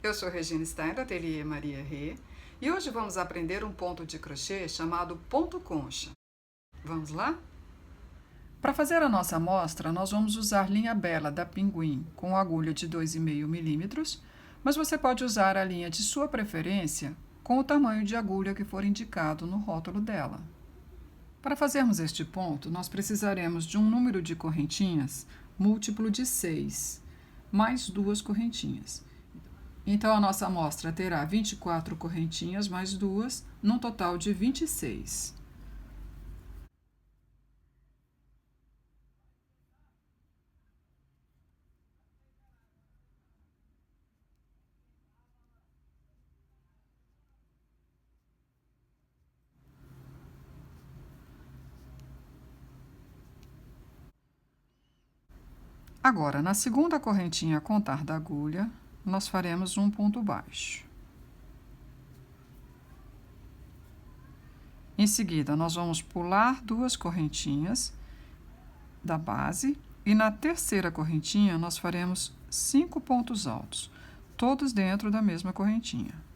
Eu sou Regina Stein, do Ateliê Maria Rê, e hoje vamos aprender um ponto de crochê chamado ponto concha. Vamos lá? Para fazer a nossa amostra, nós vamos usar linha Bela da Pinguim com agulha de 2,5 milímetros, mas você pode usar a linha de sua preferência com o tamanho de agulha que for indicado no rótulo dela. Para fazermos este ponto, nós precisaremos de um número de correntinhas múltiplo de 6, mais 2 correntinhas. Então, a nossa amostra terá 24 correntinhas mais 2, num total de 26. Agora, na segunda correntinha a contar da agulha, nós faremos um ponto baixo. Em seguida, nós vamos pular 2 correntinhas da base e na terceira correntinha nós faremos 5 pontos altos, todos dentro da mesma correntinha.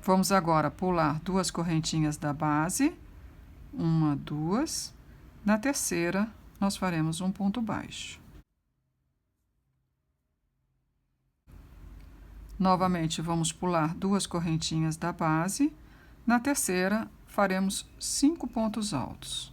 Vamos agora pular 2 correntinhas da base, 1, 2. Na terceira, nós faremos um ponto baixo. Novamente, vamos pular 2 correntinhas da base. Na terceira, faremos 5 pontos altos.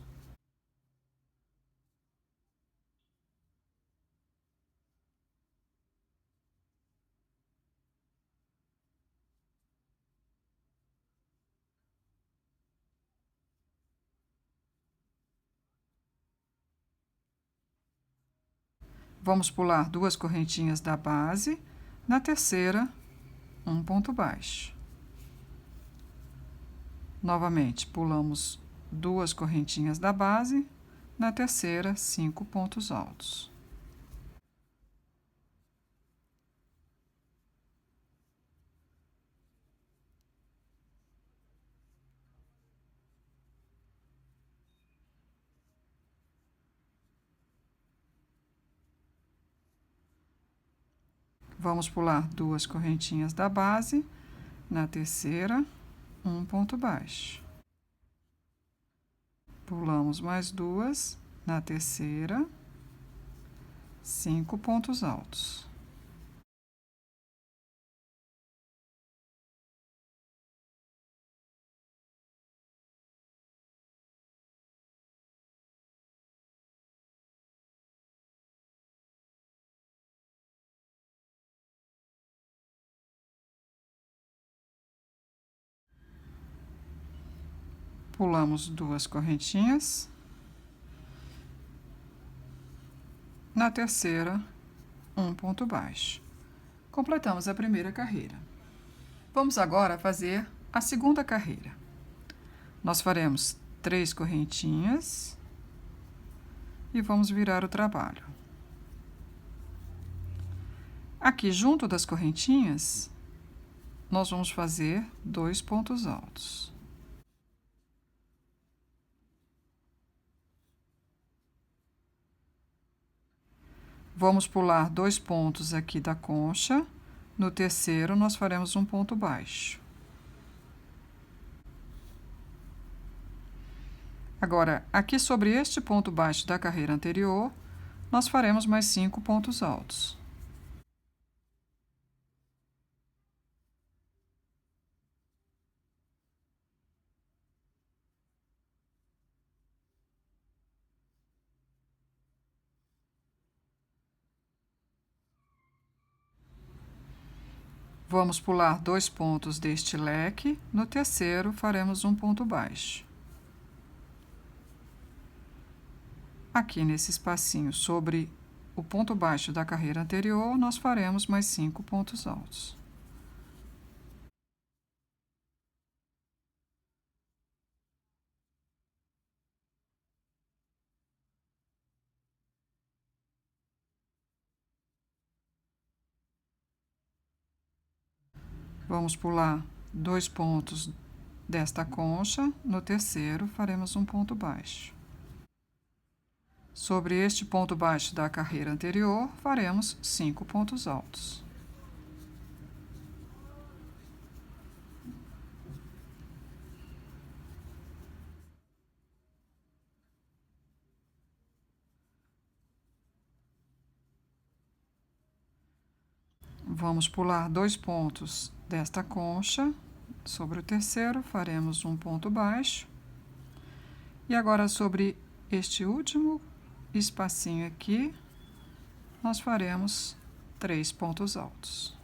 Vamos pular 2 correntinhas da base. Na terceira, um ponto baixo. Novamente, pulamos 2 correntinhas da base. Na terceira, 5 pontos altos. Vamos pular 2 correntinhas da base. Na terceira, um ponto baixo. Pulamos mais 2, na terceira, 5 pontos altos. Pulamos 2 correntinhas. Na terceira, um ponto baixo. Completamos a primeira carreira. Vamos agora fazer a segunda carreira. Nós faremos 3 correntinhas e vamos virar o trabalho. Aqui, junto das correntinhas, nós vamos fazer 2 pontos altos. Vamos pular 2 pontos aqui da concha. No terceiro, nós faremos um ponto baixo. Agora, aqui sobre este ponto baixo da carreira anterior, nós faremos mais 5 pontos altos. Vamos pular 2 pontos deste leque. No terceiro, faremos um ponto baixo. Aqui nesse espacinho sobre o ponto baixo da carreira anterior, nós faremos mais 5 pontos altos. Vamos pular 2 pontos desta concha. No terceiro, faremos um ponto baixo. Sobre este ponto baixo da carreira anterior, faremos 5 pontos altos. Vamos pular 2 pontos desta concha. Sobre o terceiro, faremos um ponto baixo. E agora, sobre este último espacinho aqui, nós faremos 3 pontos altos.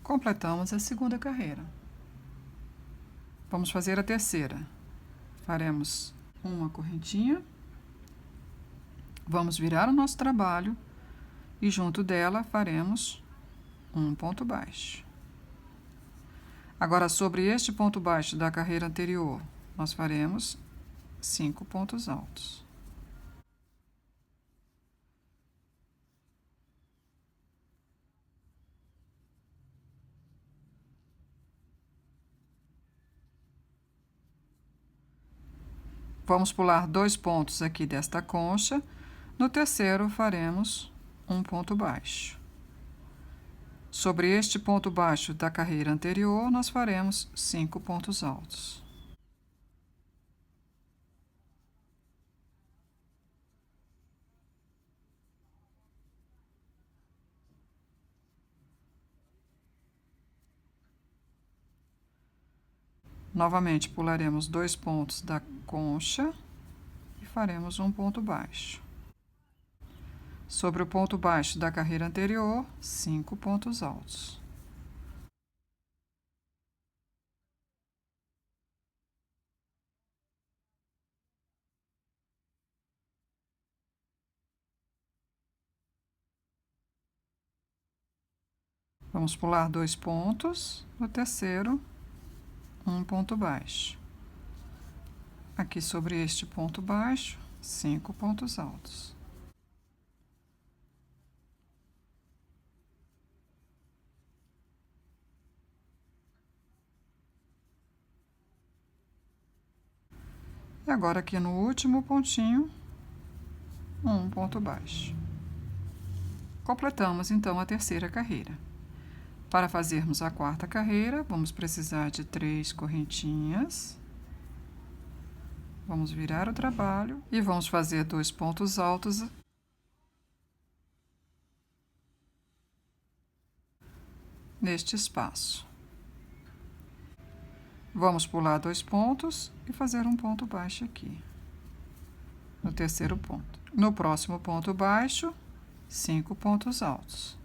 Completamos a segunda carreira. Vamos fazer a terceira. Faremos uma correntinha. Vamos virar o nosso trabalho e junto dela faremos um ponto baixo. Agora, sobre este ponto baixo da carreira anterior, nós faremos 5 pontos altos. Vamos pular 2 pontos aqui desta concha. No terceiro, faremos um ponto baixo. Sobre este ponto baixo da carreira anterior, nós faremos 5 pontos altos. Novamente, pularemos 2 pontos da concha e faremos um ponto baixo. Sobre o ponto baixo da carreira anterior, 5 pontos altos. Vamos pular 2 pontos, no terceiro, um ponto baixo. Aqui sobre este ponto baixo, 5 pontos altos. E agora aqui no último pontinho, um ponto baixo. Completamos então a terceira carreira. Para fazermos a quarta carreira, vamos precisar de 3 correntinhas. Vamos virar o trabalho e vamos fazer 2 pontos altos neste espaço. Vamos pular 2 pontos e fazer um ponto baixo aqui, no terceiro ponto. No próximo ponto baixo, 5 pontos altos.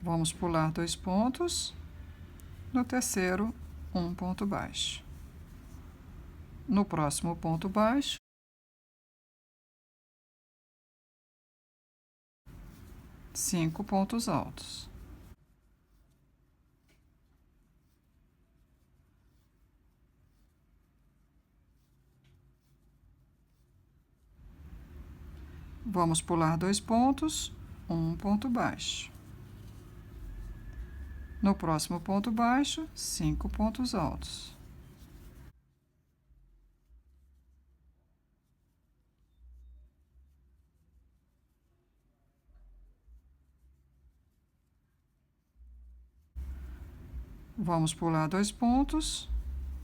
Vamos pular 2 pontos. No terceiro, um ponto baixo. No próximo ponto baixo, 5 pontos altos. Vamos pular 2 pontos, um ponto baixo. No próximo ponto baixo, 5 pontos altos. Vamos pular 2 pontos,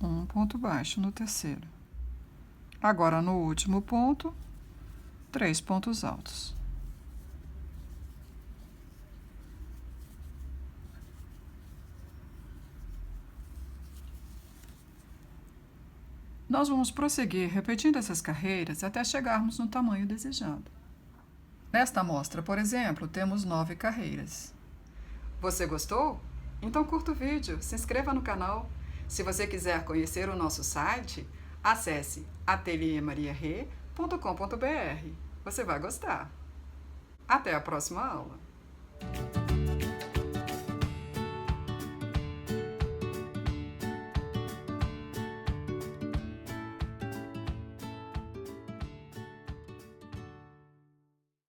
um ponto baixo no terceiro. Agora, no último ponto, 3 pontos altos. Nós vamos prosseguir repetindo essas carreiras até chegarmos no tamanho desejado. Nesta amostra, por exemplo, temos 9 carreiras. Você gostou? Então curta o vídeo, se inscreva no canal. Se você quiser conhecer o nosso site, Acesse ateliermariarê.com.br. Você vai gostar. Até a próxima aula!